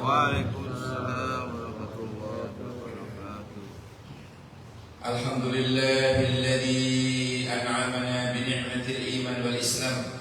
Waalaikumsalam warahmatullahi wabarakatuh. Alhamdulillahilladzi an'amana bi ni'matil iman wal islam.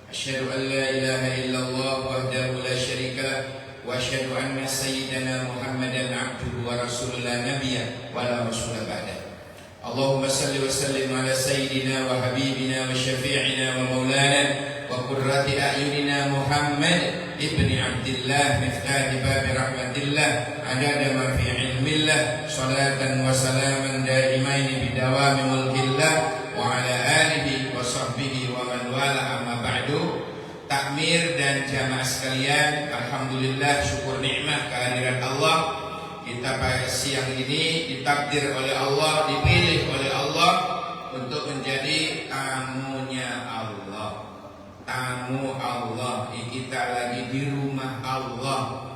Asyhadu an la ilaha illallah wahdahu la syarika lah wa asyhadu anna sayyidana Muhammadan abduhu wa rasuluhu la nabiyya wa la rasula ba'da. Allahumma salli wa sallim ala sayyidina wa habibina wa syafi'ina wa maulana wa qurrati a'yunina Muhammad ibni Abdillah miftah babi rahmatillah adada ma fi ilmillah salatan wa salaman daimaini bidawami mulkillah wa ala alihi wa sahbihi wa man wala amma ba'du. Takmir dan jamaah sekalian, alhamdulillah, syukur nikmat kehadiran Allah. Kita pada siang ini ditakdir oleh Allah, dipilih oleh Allah untuk menjadi tamunya Allah. Tamu Allah. Kita lagi di rumah Allah.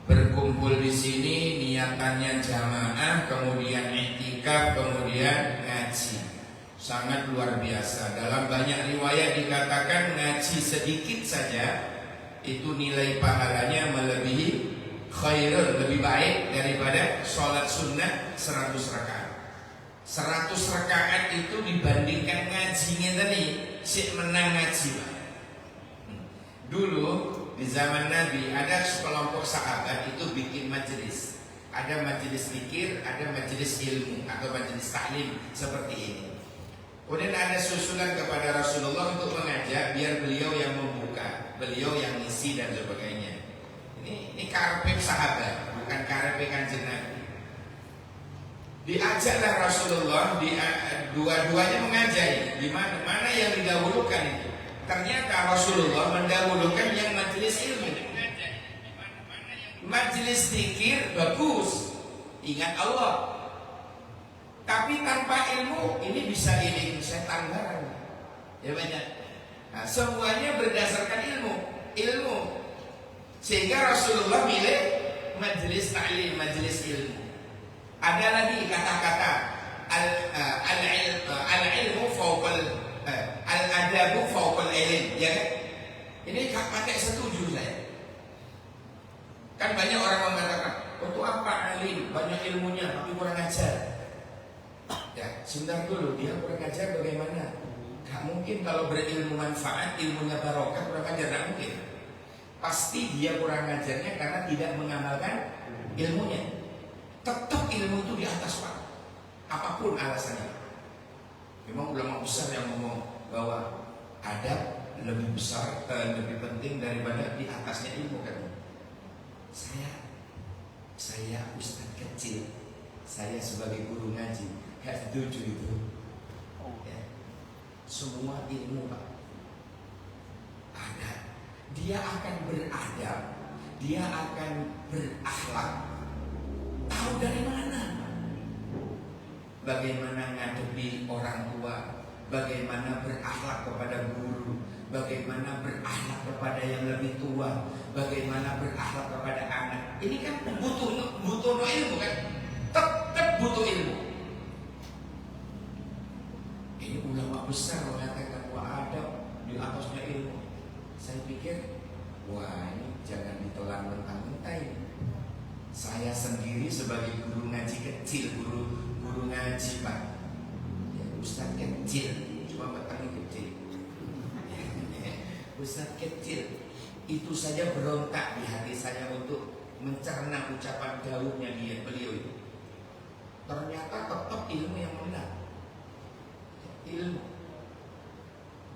Berkumpul di sini niatannya jamaah, kemudian i'tikaf, kemudian ngaji. Sangat luar biasa. Dalam banyak riwayat dikatakan ngaji sedikit saja itu nilai pahalanya melebihi khairun, lebih baik daripada sholat sunnah 100 rakaat. 100 rakaat itu dibandingkan ngajinya tadi, si menang ngaji, Pak. Dulu di zaman Nabi ada sekelompok sahabat itu bikin majelis. Ada majelis zikir, ada majelis ilmu atau majelis taklim seperti ini. Kemudian ada susulan kepada Rasulullah untuk mengajak biar beliau yang membuka, beliau yang ngisi dan sebagainya. Ini karpet sahabat, bukan karpet Kanjeng Nabi. Diajaklah Rasulullah, dua-duanya mengajari di mana yang didahulukan itu. Ternyata Rasulullah mendahulukan yang majelis ilmu. Majelis zikir bagus, ingat Allah. Tapi tanpa ilmu ini bisa ini setan barang. Ya banyak. Nah, semuanya berdasarkan ilmu. Sehingga Rasulullah milih majelis ta'lim, majelis ilmu. Ada lagi kata-kata al-ilmu fawqal al-adabu fawqal ilm, ya kan? Ini pakai setuju saya. Kan banyak orang mengatakan, untuk apa alim, banyak ilmunya tapi kurang ajar. Ya, sebentar dulu, dia kurang ajar bagaimana? Gak mungkin kalau berilmu manfaat, ilmunya barokah, kurang ajar, gak mungkin. Pasti dia kurang ajarnya karena tidak mengamalkan ilmunya. Tetap ilmu itu di atas, Pak. Apapun alasannya. Memang ulama besar yang ngomong bahwa adab lebih besar, lebih penting daripada di atasnya ilmu kan. Saya ustaz kecil, saya sebagai guru ngaji gak setuju itu. Ya. Semua ilmu, Pak, ada. Dia akan beradab, dia akan berakhlak. Tahu dari mana? Bagaimana ngadepi orang tua, bagaimana berakhlak kepada guru, bagaimana berakhlak kepada yang lebih tua, bagaimana berakhlak kepada anak. Ini kan butuh ilmu kan? Tetap butuh ilmu. Ini ulama besar mengatakan bahwa adab di atasnya ilmu. Saya pikir, wah ini jangan ditelan mentah-mentah. Saya sendiri sebagai guru ngaji kecil, guru ngaji, Pak, ya, ustaz kecil, cuma batangnya kecil. Ustaz kecil, itu saja berontak di hati saya untuk mencerna ucapan gaulnya beliau itu. Ternyata tetap ilmu yang benar. Ilmu.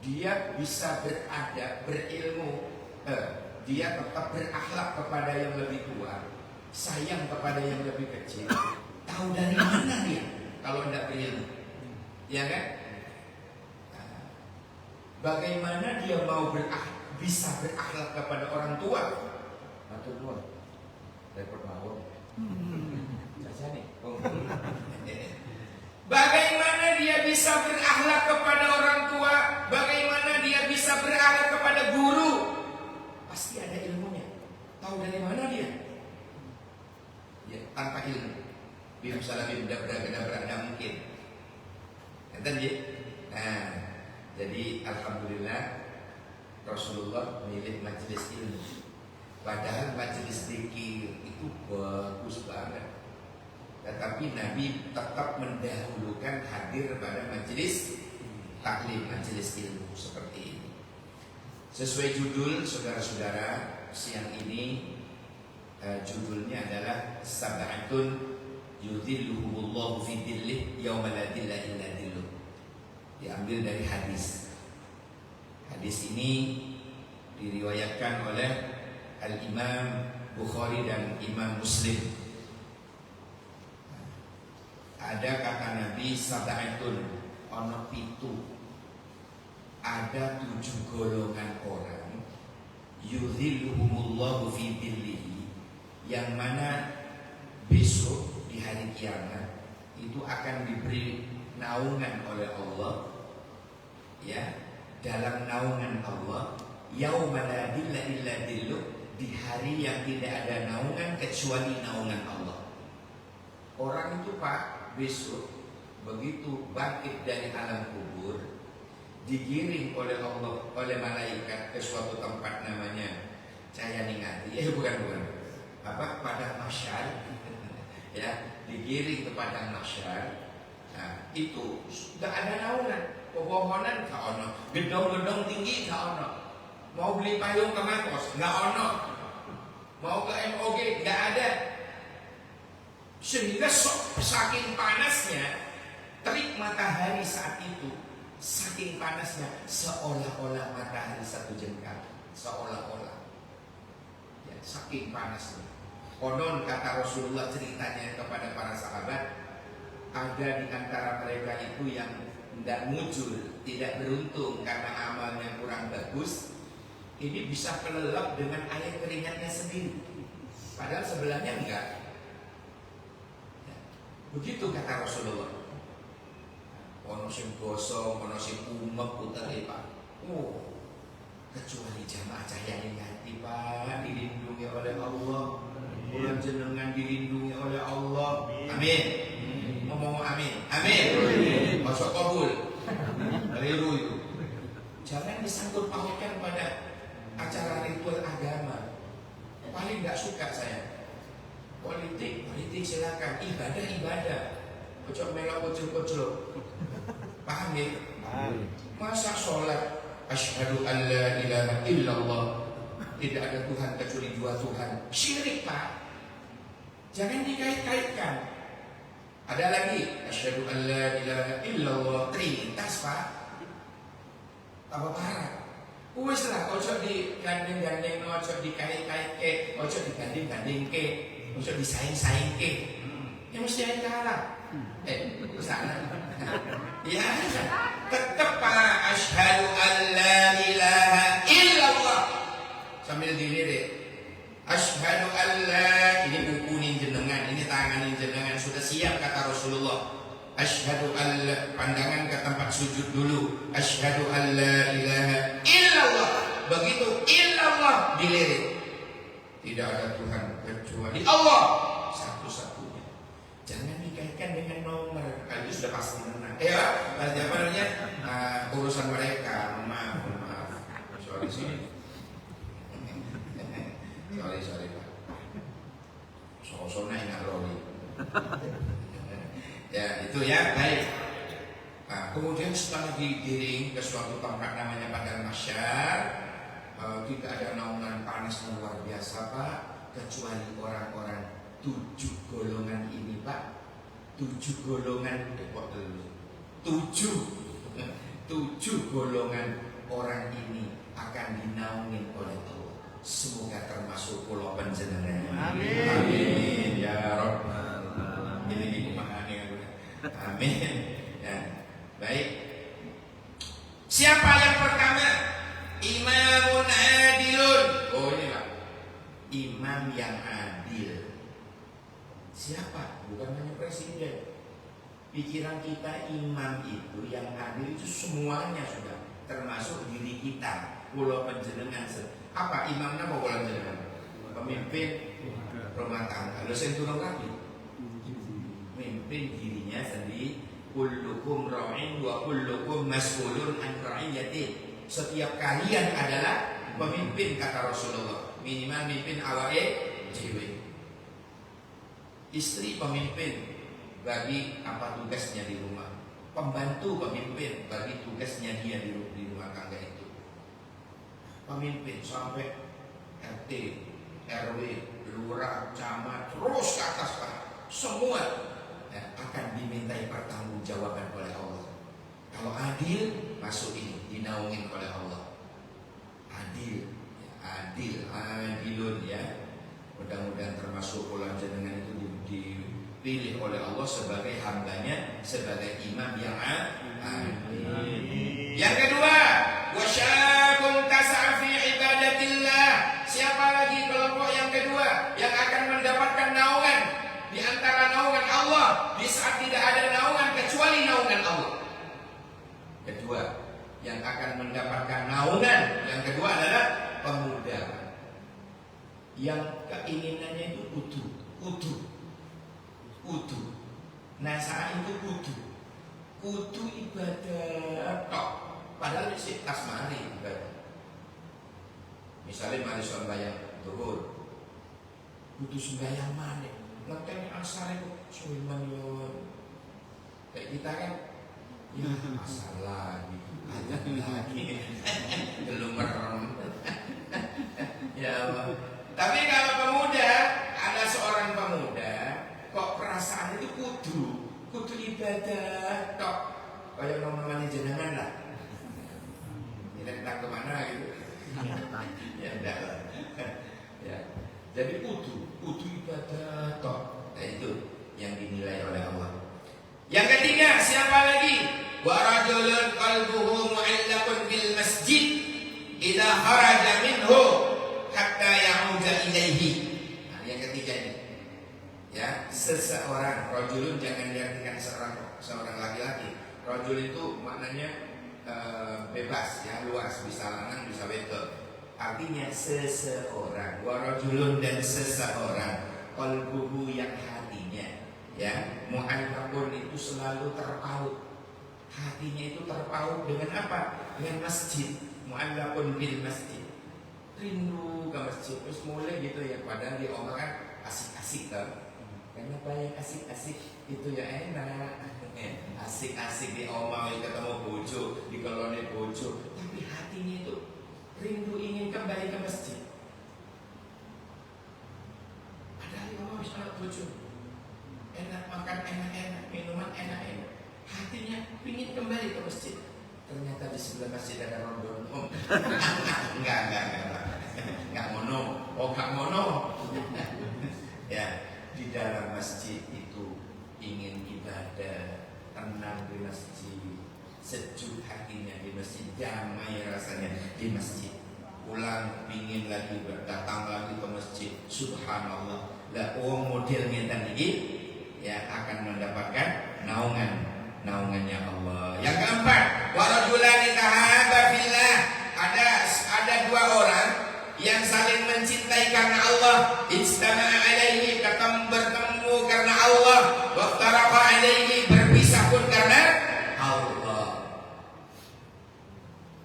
Dia bisa beradab, berilmu, dia tetap berakhlak kepada yang lebih tua, sayang kepada yang lebih kecil. Tahu dari mana dia kalau tidak berilmu? Ya kan? Bagaimana dia mau bisa berakhlak kepada orang tua? Matur nuwun. Repot mawon. Bagaimana dia bisa berakhlak kepada orang tua? Bagaimana dia bisa berakhlak kepada guru? Pasti ada ilmunya. Tahu dari mana dia? Ya, tanpa ilmu. Bim salabim dabra mungkin. Enten ya? Nah, jadi alhamdulillah Rasulullah memilih majelis ilmu. Padahal majelis zikir itu bagus banget. Tetapi Nabi tetap mendahulukan hadir pada majelis taklim, majelis ilmu seperti ini. Sesuai judul, saudara-saudara, siang ini judulnya adalah Sab'atun yudhilluhumullahu fi dhillih yauma la dhilla illa dhilluh. Diambil dari hadis. Hadis ini diriwayatkan oleh Al-Imam Bukhari dan Imam Muslim. Ada kata Nabi sab'atun ono pitu. Ada 7 golongan orang yudhilluhumullahu fi dhillihi, yang mana besok di hari kiamat itu akan diberi naungan oleh Allah, ya, dalam naungan Allah, yauma la dhilla illa dhilluh, di hari yang tidak ada naungan kecuali naungan Allah. Orang itu Pak, besok begitu bangkit dari alam kubur, digiring oleh Allah, oleh malaikat ke suatu tempat namanya Cayaningati, bukan padang mahsyar, ya, digiring ke padang mahsyar. Nah, itu sudah ada naungan, pepohonan gak ono, gedong-gedong tinggi gak ono, mau beli payung ke Makos gak ono, mau ke MOG gak ada. Sehingga saking panasnya terik matahari saat itu, saking panasnya seolah-olah matahari 1 jengkal, seolah-olah, ya, saking panasnya. Konon kata Rasulullah ceritanya kepada para sahabat, ada di antara mereka itu yang tidak muncul, tidak beruntung karena amalnya kurang bagus. Ini bisa kelelap dengan air keringatnya sendiri, padahal sebelahnya enggak. Begitu kata Rasulullah. Ono sing gosong, ono sing umek putere Pak. Kecuali jamaah Cayaningati Pak, dilindungi oleh Allah. Bulan jenengan dilindungi oleh Allah. Amin. Ngomong amin. Amin. Masuk kabul. Keliru itu. Jangan disangkut pautkan pada acara ritual agama. Paling nggak suka saya. Politik silakan, ibadah. Ojo melok kocok. Paham ya? Masa sholat asyhadu an la ilaha illallah, tidak ada Tuhan kecuali 2 Tuhan, syirik Pak. Jangan dikait-kaitkan. Ada lagi asyhadu an la ilaha illallah, trinitas Pak. Apa parah? Wis lah, ojo digandeng-gandeng, ojo dikait-kaitke, ojo digandeng-gandengke, ojo disaing-saingke. Ya mesti yang kalah. Sana. Ya, tetap Pak, asyhadu an la ilaha illallah. Sambil dilirik. Asyhadu an la, ini bukunin jenengan, ini tanganin jenengan, sudah siap kata Rasulullah. Asyhadu an la, pandangan ke tempat sujud dulu. Asyhadu an la ilaha illallah. Begitu illallah dilirik. Tidak ada Tuhan kecuali Allah satu-satunya. Jangan dikaitkan dengan nomor. Itu sudah pasti menang. Pasti apa namanya? Urusan mereka. Maaf. Sorry. Sorry Pak. Sosona enak roli. Ya itu ya, baik. Nah, kemudian setelah digiring ke suatu tempat namanya padang mahsyar, tidak ada naungan panas yang luar biasa Pak, kecuali orang-orang 7 golongan ini Pak. 7 golongan 7 golongan orang ini akan dinaungin oleh Allah. Semoga termasuk pulau panjenengan. Amin ya Rabbal alamin. Ini dimahani ya. Amin. Ya. Baik. Siapa yang pertama? Imamun adilun. Oh ini Pak, imam yang adil. Siapa? Bukan hanya presiden. Pikiran kita imam itu yang adil itu semuanya sudah, termasuk diri kita. Pulau panjenengan. Apa imamnya mau pulau panjenengan? Pemimpin rumah tangga. Lalu saya turun lagi. Memimpin dirinya sendiri. Kullukum ra'in wa kullukum mas'ulun an ra'iyati. Setiap kalian adalah pemimpin kata Rasulullah. minimal mimpin awake dhewe. Istri pemimpin bagi apa tugasnya di rumah. Pembantu pemimpin bagi tugasnya dia di rumah tangga itu. Pemimpin sampai RT, RW, lurah, camat, terus ke atas Pak. Semua akan dimintai pertanggungjawaban oleh Allah. Kalau adil, masuk ini, dinaungin oleh Allah. Adil, adilun ya. Mudah-mudahan termasuk ulang jenengan itu dipilih oleh Allah sebagai hambanya, sebagai imam yang adil. Yang kedua, wasyabun tas'a fi ibadatillah. Siapa lagi kelompok yang kedua yang akan mendapatkan naungan di antara naungan Allah di saat tidak ada naungan kecuali naungan Allah? Kedua, yang akan mendapatkan naungan yang kedua adalah pemuda yang keinginannya itu kudu. Nah saat itu kudu ibadah tok. Padahal sih asmari ibadah. Misalnya mari sembahyang zuhur, kudu sembahyang mana? Ngenteni asar itu suwiman yo. Kayak kita kan ya asar lagi, azan lagi. Belum merem. Ya Allah. Tapi kalau pemuda, ada seorang pemuda kok perasaan itu kudu ibadah tok. Kayak namanya jenengan lah. Tidak entah kemana gitu. Ya enggak lah. Ya. Jadi kudu ibadah tok. Nah itu yang dinilai oleh Allah. Yang ketiga, siapa lagi? Wa rajulun qalbuhu mu'allaqun bil masjid idza kharaja minhu hatta ya'uda ilaihi. Nah, yang ketiga ini. Ya, seseorang, rajulun jangan diartikan seorang laki-laki. Rajul itu maknanya bebas ya, luas, bisa lanang bisa wedok. Artinya seseorang, warajulun dan seseorang, qalbuhu yang hatinya ya, mu'allaqun itu selalu terpaut. Hatinya itu terpaut dengan apa? Dengan masjid. Mu'allaqun bil masjid. Rindu ke masjid. Terus mulai gitu ya, padahal di omah kan asik-asik kan. Kenapa yang asik-asik itu ya enak. Asik-asik di omah ketemu bojo, di koloni bojo, tapi hatinya itu rindu ingin kembali ke masjid. Padahal di omah bisa bojo, enak makan enak-enak, minuman enak-enak, hatinya ingin kembali ke masjid. Ternyata di sebelah masjid ada rondon. Enggak mono. Oh enggak mono. Ya, di dalam masjid itu ingin ibadah, tenang di masjid, sejuk hatinya di masjid, damai rasanya di masjid. Pulang pingin lagi datang lagi ke masjid. Subhanallah. Lah modelnya tadi ya akan mendapatkan naungannya Allah. Yang keempat, warajulani tahaba fillah. Ada dua orang yang saling mencintai karena Allah. Ijtama'a alaihi, bertemu karena Allah. Waftaraqa alaihi, berpisah pun karena Allah.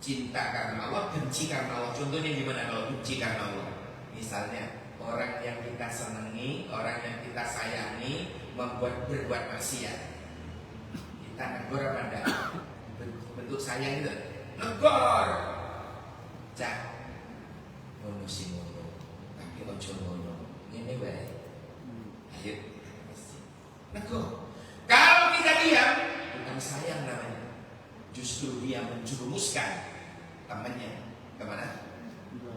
Cinta karena Allah, benci karena Allah. Contohnya gimana kalau benci karena Allah? Misalnya orang yang kita senangi, orang yang kita sayangi berbuat maksiat, kita negor apa enggak? Bentuk sayang itu negor. Cak ngono sing ngono, tapi ojo ngono. Ngene wae. Ayo negor. Kalau kita diam, bukan sayang namanya. Justru dia menjerumuskan temannya kemana?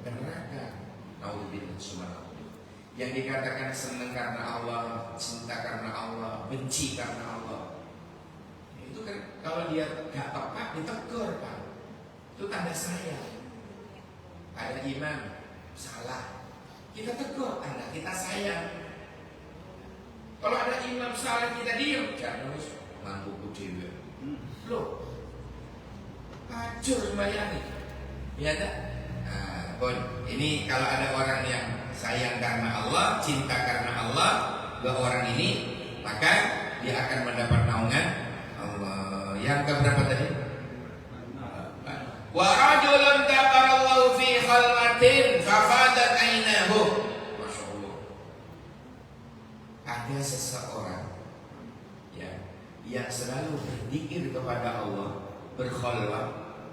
Ke neraka. Nauzubillah subhanallah. Yang dikatakan senang karena Allah, cinta karena Allah, benci karena Allah, itu kan kalau dia gak tepat ditegur Pak. Itu tanda sayang. Ada imam salah, kita tegur, tanda kita sayang. Kalau ada imam salah kita diam, jangan harus mampu dewe. Loh, acur sembahyang ini. Ya tak? Nah, ini kalau ada orang yang sayang karena Allah, cinta karena Allah, dua orang ini, maka dia akan mendapat naungan Allah. Yang keberapa tadi? Wa rajulun dzakarallahu fi khalwatin fafadat ainahu. Masyaallah. Ada seseorang yang selalu berzikir kepada Allah, berkhalwat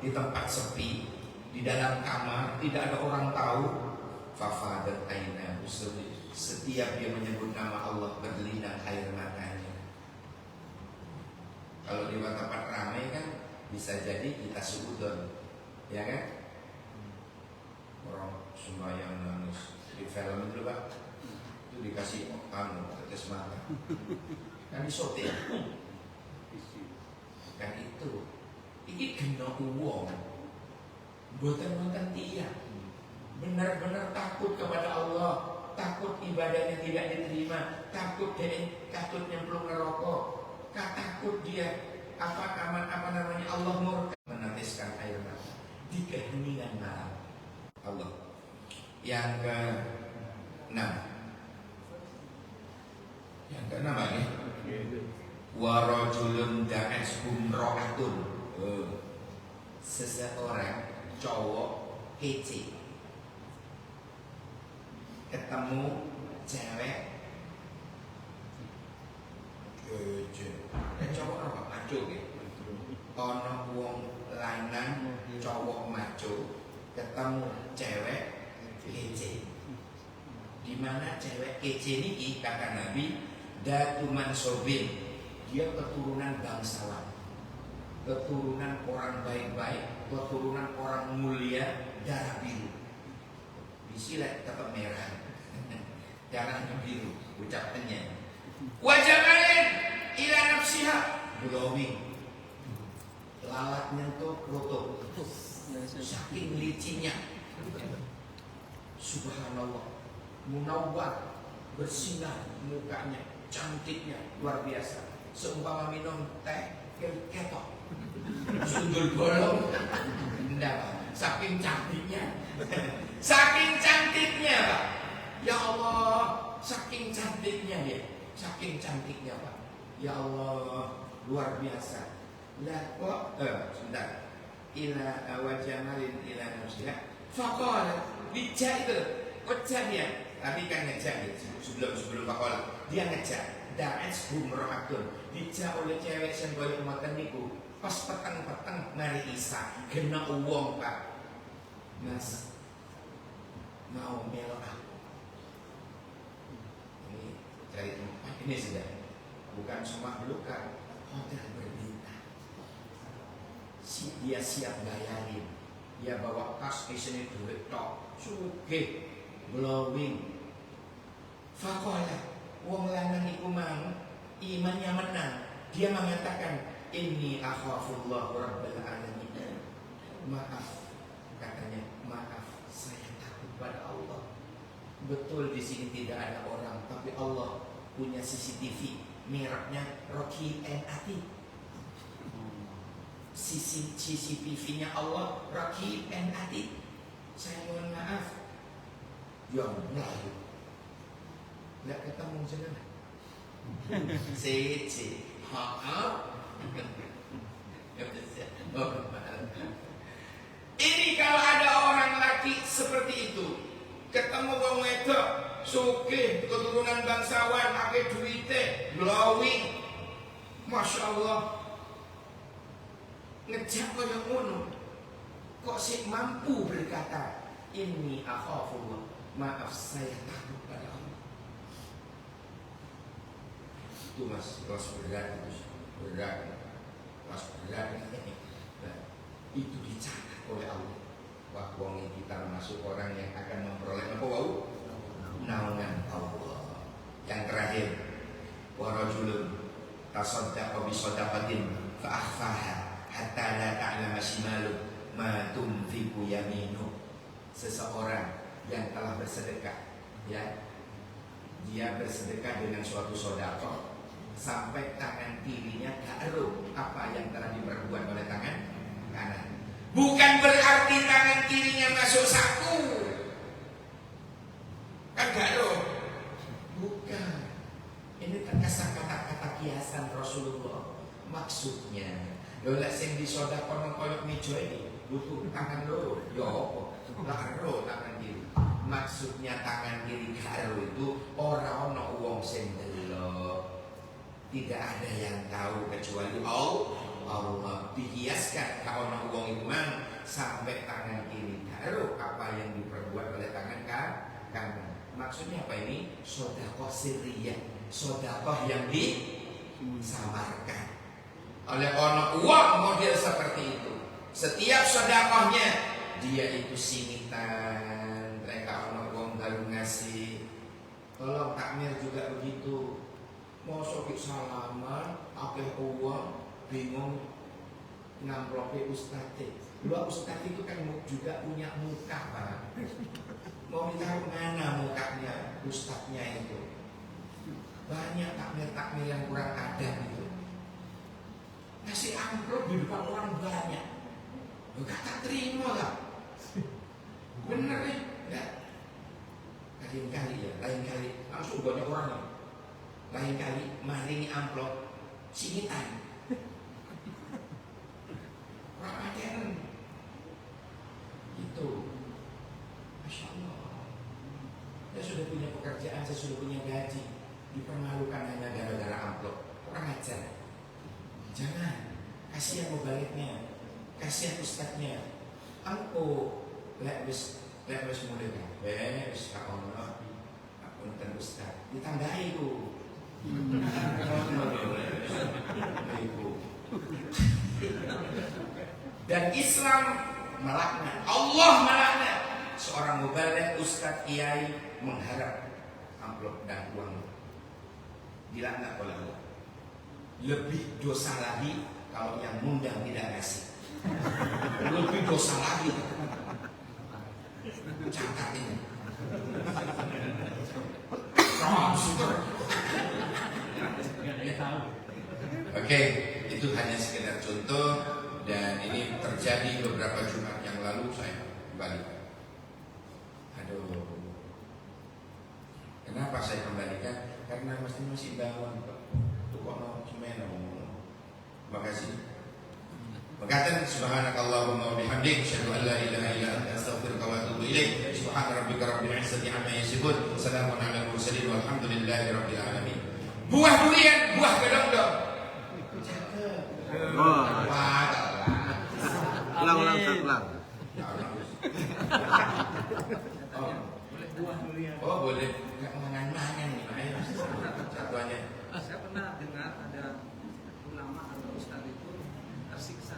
di tempat sepi, di dalam kamar, tidak ada orang tahu. Fafadat ainahu, setiap dia menyebut nama Allah berlinang air matanya. Kalau di tempat ramai kan bisa jadi kita suudon, ya kan? Orang sembahyang nangis di film itu Pak, itu dikasih tetes mata, kan disoting. Kan itu ini kena uang buatan tiap benar-benar takut kepada Allah, takut ibadahnya tidak diterima, takut nyemplung neraka, takut dia Allah murka, meneteskan air mata di keheningan malam. Allah. Yang ke-6 ini warajulun da'ashum ra'atun, seseorang cowok kece ketemu cewek kece, cowok apa maco gitu. Ono wong lanang cowok maco ketemu cewek kece. Di mana cewek kece niki kata Nabi datu mansobin, dia keturunan bangsawan, keturunan orang baik-baik, keturunan orang mulia, darah biru. Disilat tetap merah, darahnya biru, ucapannya. Wajah kalian ila nafsiha, glowing, lalatnya tuh roto, saking licinnya. Subhanallah, munawwar, bersinar mukanya, cantiknya luar biasa. Seumpama minum teh ketok, sundul bolong, enggak Pak, saking cantiknya, saking cantiknya Pak. Ya Allah, saking cantiknya ya, saking cantiknya Pak. Ya Allah, luar biasa. Lah kok, sebentar. Ila wajamalin ila nafsiha. Faqala, bijak itu, wajah dia. Tapi kan ngejak ya, sebelum faqala, dia ngejak. Da'as humra'atun, dijak oleh cewek yang boleh makan niku. Pas petang-petang mari isa, kena uang Pak. Mas, mau melo aku. Ini cari tempat, ini sudah. Bukan cuma belukar, hotel berbintang. Dia siap bayarin. Dia bawa tas isinya duit tok, sugih, glowing. Fakola, wong lanang iku mau imannya menang. Dia mengatakan inni akhafullah rabbal alamin. Maaf, katanya, maaf, saya takut pada Allah. Betul di sini tidak ada orang, tapi Allah punya CCTV, mereknya Rocky and Ati. CCTV-nya Allah Rocky and Ati. Saya mohon maaf, yang Melayu nggak ketemu jenengan. CC ini kalau ada orang laki seperti itu, ketemu wong wedok sugih, keturunan bangsawan, akeh duite, glowing, masya Allah, ngejak kaya ngono, kok sih mampu berkata inni akhafullah, maaf saya takut pada Allah. Itu mas, kelas berat, kelas berat ini. Nah, itu dicatat oleh Allah. Wah, wong kita masuk orang yang akan memperoleh apa wau? Naungan Allah. Yang terakhir, warajulun tasaddaqa bi shadaqatin fa akhfaha hatta la ta'lama shimalu ma tunfiqu yaminu. Seseorang yang telah bersedekah, ya, dia bersedekah dengan suatu sedekah sampai tangan kirinya gak tahu apa yang telah diperbuat oleh tangan kanan. Bukan berarti tangan kirinya masuk saku, kan gak tahu. Bukan. Ini terkesan kata-kata kiasan Rasulullah. Maksudnya, lolak sing disodakon koyok meja ini butuh tangan loro. Yo karo tangan kiri. Maksudnya tangan kiri karo itu orang ono wong sing delok. Tidak ada yang tahu kecuali Allah. Dihiaskan ka ono wong iku mang sampai tangan kiri karo apa yang diperbuat oleh tangan kanan. Maksudnya apa ini? Sedekah sirriyah, sedekah yang disamarkan. Oleh ono uang model seperti itu. Setiap sedekahnya dia itu simitan. Mereka ono uang baru ngasih. Tolong takmir juga begitu. Mau sokik salaman, akeh uang, bingung ngamplopnya ustadz. Dua ustadz itu kan juga punya muka, Pak. Mau ditaruh mana mukanya ustadznya itu? Banyak takmir-takmir yang kurang adab itu. Ngasih amplop di depan orang banyak. Gak terima lah. Bener nih, ya. Lain kali langsung banyak orang nih. Lain kali maringi amplop singitan. Ramadhan itu, Masya Allah. Saya sudah punya pekerjaan, saya sudah punya gaji, dipermalukan hanya gara-gara amplop. Kurang ajar. Jangan, kasihan mubaliknya, kasihan ustadznya. Aku lek wis mulai kabeh, wis ka ono apunten ustaz. Ditandai ku. Dan Islam melaknat, Allah melaknat seorang mubaligh, ustaz, kiai mengharap amplop dan uang. Dilaknat oleh Allah. Lebih dosa lagi kalau yang ngundang tidak ngasih. Lebih dosa lagi. Catat ini. Oke, itu hanya sekedar contoh. Dan ini terjadi beberapa Jumat yang lalu saya kembalikan. Aduh, kenapa saya kembalikan? Karena masih bawaan Pak. Itu kok mau cemeno. Makasih. Makatan subhanakallahumma wa bihamdik asyhadu an la ilaha illa anta astaghfiruka wa atubu ilaik. Subhana rabbika rabbil izzati amma yasifun. Salamun alal mursalin walhamdulillahi rabbil alamin. Buah durian, buah kedong-dong. Ulang. Buah durian. Oh, boleh. Enggak mangan-mangan nih. Ayo. Satuannya. Saya pernah dengar ada ulama atau ustaz itu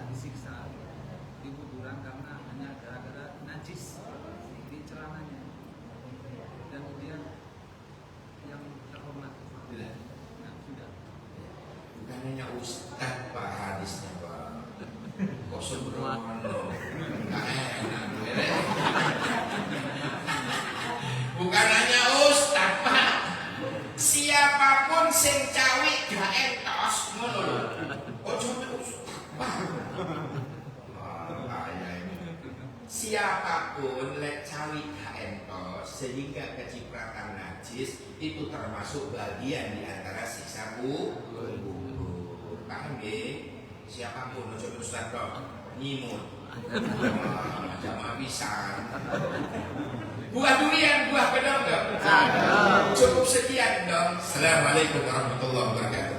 disiksa di kuburan karena hanya gara-gara najis di celananya. Dan kemudian yang terhormat tidak. Nah, sudah. Bukan hanya ustaz Pak hadisnya Pak. Kok sembrono. Enggak enak. Bukan hanya ustaz Pak. Siapapun sing cawi gak entos ngono lho. Ojo ustaz Pak. Siapapun lek cawi gak entos sehingga kecipratan najis itu termasuk bagian di antara siksa kubur. Paham nggih? Siapapun ojo ustaz kok nyimut. Jamaah pisan. Buah durian, buah kedong-dong. Cukup sekian dong. Assalamualaikum warahmatullahi wabarakatuh.